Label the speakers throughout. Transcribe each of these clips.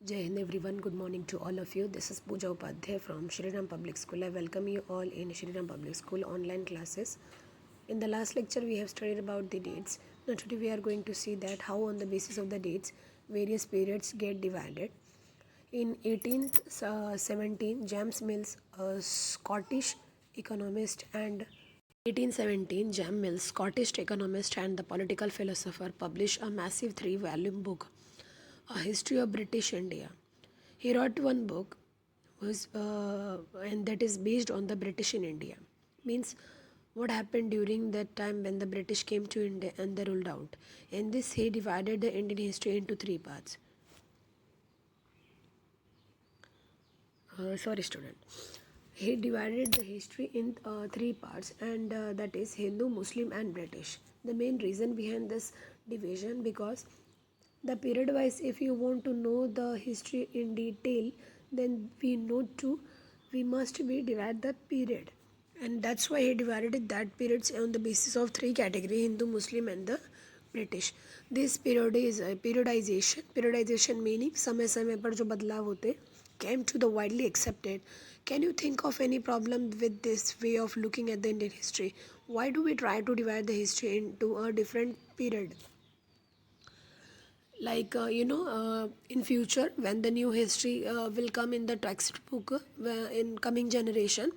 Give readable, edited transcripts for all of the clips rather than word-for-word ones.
Speaker 1: Jai Hind everyone, good morning to all of you. This is Pooja Upadhyay from Shri Ram Public School. I welcome you all in Shri Ram Public School online classes. In the last lecture we have studied about the dates. Now today we are going to see that how on the basis of the dates various periods get divided. In 18th 17, James Mills, a Scottish economist and 1817, James Mills, Scottish economist and the political philosopher, published a massive three-volume book, A History of British India. He wrote one book, and that is based on the British in India. Means what happened during that time when the British came to India and they ruled out. In this, he divided the Indian history into three parts. Sorry, student. He divided the history in three parts, and that is Hindu, Muslim, and British. The main reason behind this division because the period wise, if you want to know the history in detail, then we must be divide the period, and that's why he divided that periods on the basis of three category: Hindu, Muslim, and the British. This period is periodization meaning समय समय पर जो बदलाव होते came to the widely accepted. Can you think of any problem with this way of looking at the Indian history? Why do we try to divide the history into a different period? Like in future when the new history will come in the textbook in coming generation,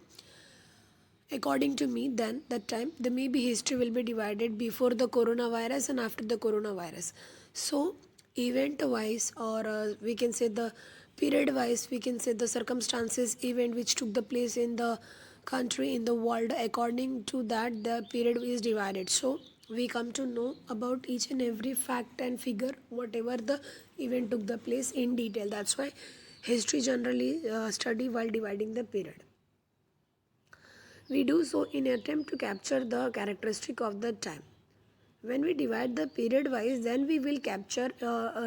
Speaker 1: according to me, then that time the maybe history will be divided before the coronavirus and after the coronavirus. So event wise, or we can say the period wise, we can say the circumstances event which took the place in the country, in the world, according to that the period is divided. So we come to know about each and every fact and figure whatever the event took the place in detail. That's why history generally study while dividing the period. We do so in attempt to capture the characteristic of the time. When we divide the period wise, then we will capture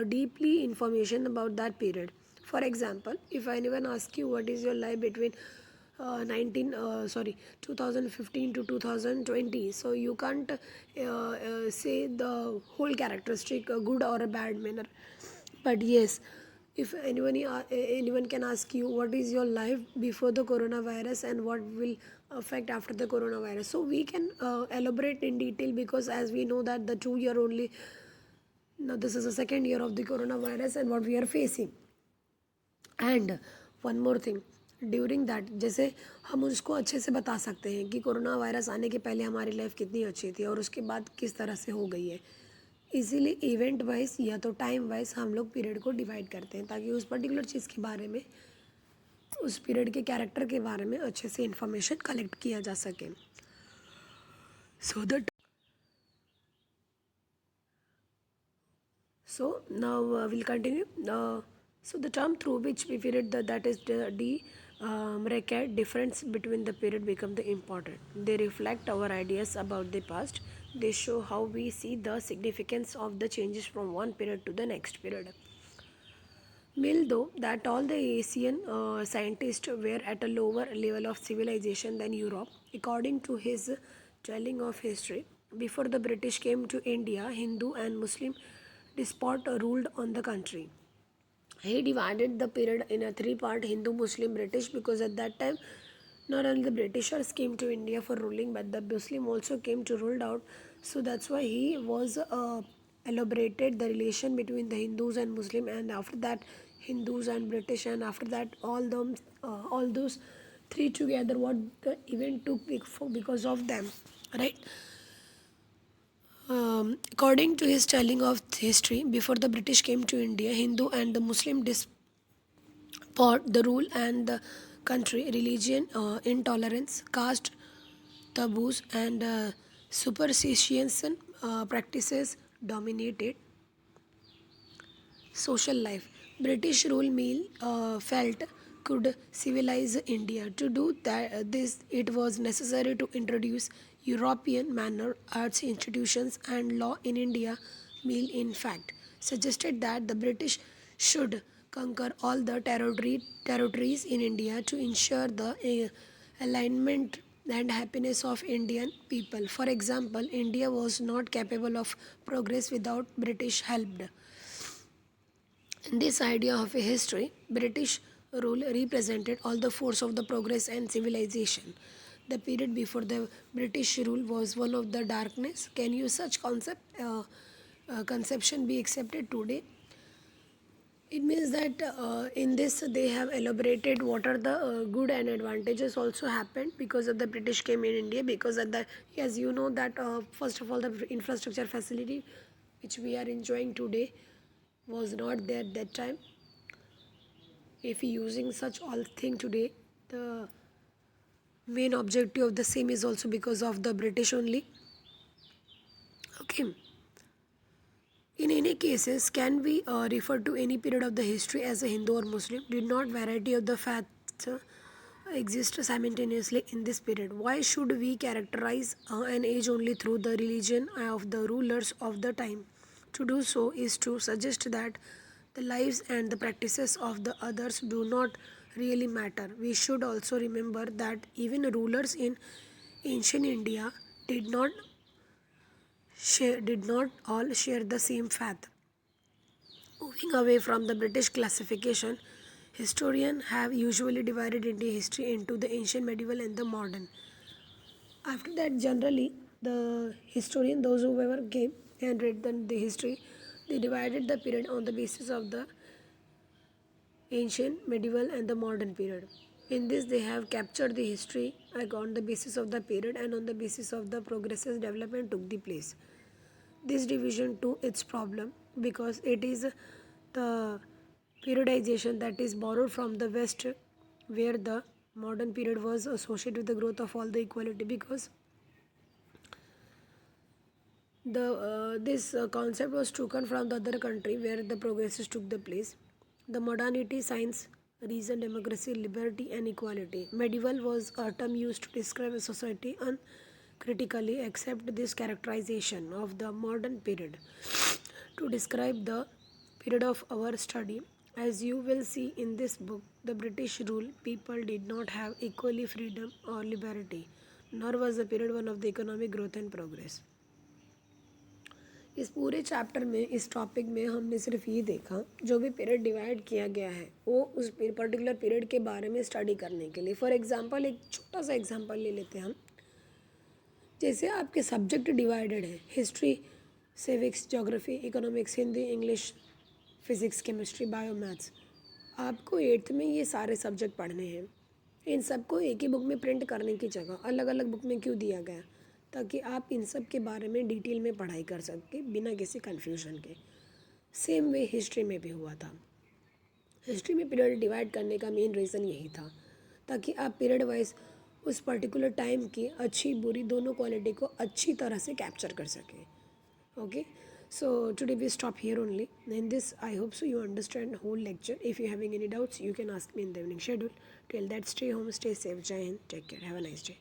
Speaker 1: deeply information about that period. For example, if anyone asks you what is your life between 2015 to 2020, so you can't say the whole characteristic, a good or a bad manner. But yes, if anyone can ask you what is your life before the coronavirus and what will affect after the coronavirus, so we can elaborate in detail, because as we know that the 2 year only, now this is the second year of the coronavirus and what we are facing. And one more thing, during that, जैसे हम उसको अच्छे से बता सकते हैं कि corona virus आने के पहले हमारी लाइफ कितनी अच्छी थी और उसके बाद किस तरह से हो गई है। इसीलिए इवेंट वाइज या तो टाइम वाइज हम लोग पीरियड को डिवाइड करते हैं, ताकि उस पर्टिकुलर चीज़ के बारे में, उस पीरियड के कैरेक्टर के बारे में अच्छे से इंफॉर्मेशन कलेक्ट किया जा सके। So now we'll continue. So the term through which we period that is the record difference between the period become the important. They reflect our ideas about the past. They show how we see the significance of the changes from one period to the next period. Mill, though, that all the Asian scientists were at a lower level of civilization than Europe, according to his telling of history. Before the British came to India, Hindu and Muslim despot ruled on the country. He divided the period in a three-part: Hindu, Muslim, British, because at that time not only the Britishers came to India for ruling, but the Muslim also came to rule out. So that's why he was elaborated the relation between the Hindus and Muslim, and after that Hindus and British, and after that all those three together, what the event took because of them, right? According to his telling of history, before the British came to India, Hindu and the Muslim the rule and the country. Religion, intolerance, caste taboos, and superstitions practices dominated social life. British rule meal felt could civilize India. To do this, it was necessary to introduce European manner arts institutions and law in India. Meal, in fact, suggested that the British should conquer all the territories in India to ensure the alignment and happiness of Indian people. For example, India was not capable of progress without British help. In this idea of a history, British rule represented all the force of the progress and civilization. The period before the British rule was one of the darkness. Can you such conception be accepted today? It means that in this they have elaborated what are the good and advantages also happened because of the British came in India, because of the, as you know that first of all the infrastructure facility which we are enjoying today was not there at that time. If using such all thing today, the main objective of the same is also because of the British only. Okay. In any cases, can we refer to any period of the history as a Hindu or Muslim? Did not variety of the facts exist simultaneously in this period? Why should we characterize an age only through the religion of the rulers of the time? To do so is to suggest that the lives and the practices of the others do not really matter. We should also remember that even rulers in ancient India did not did not all share the same faith. Moving away from the British classification, historians have usually divided Indian history into the ancient, medieval, and the modern. After that, generally, the historian, those who ever came and read the history, they divided the period on the basis of the ancient, medieval, and the modern period. In this, they have captured the history on the basis of the period and on the basis of the progressive development took the place. This division to its problem because it is the periodization that is borrowed from the West, where the modern period was associated with the growth of all the equality, because the this concept was taken from the other country where the progresses took the place. The modernity, science, reason, democracy, liberty, and equality. Medieval was a term used to describe a society uncritically accept this characterization of the modern period to describe the period of our study. As you will see in this book, the British rule people did not have equally freedom or liberty, nor was the period one of the economic growth and progress. इस पूरे chapter में इस topic में हमने सिर्फ ये देखा जो भी पीरियड डिवाइड किया गया है वो उस पर्टिकुलर पीरियड के बारे में स्टडी करने के लिए. फॉर एग्जांपल एक छोटा सा एग्जांपल ले लेते हैं हम. जैसे आपके सब्जेक्ट डिवाइडेड है, history, civics, geography, economics, Hindi, English, physics, chemistry, bio, maths. आपको 8th में ये सारे सब्जेक्ट पढ़ने हैं. इन सबको एक ही बुक में प्रिंट करने की जगह अलग अलग बुक में क्यों दिया गया? ताकि आप इन सब के बारे में डिटेल में पढ़ाई कर सके बिना किसी कन्फ्यूजन के. सेम वे हिस्ट्री में भी हुआ था. हिस्ट्री में पीरियड डिवाइड करने का मेन रीज़न यही था ताकि आप पीरियड वाइज उस पर्टिकुलर टाइम की अच्छी बुरी दोनों क्वालिटी को अच्छी तरह से कैप्चर कर सकें. Okay, so today we stop here only. In this, I hope so you understand whole lecture. If you having any doubts, you can ask me in the evening schedule. Till that, stay home, stay safe. Jai Hind. Take care. Have a nice day.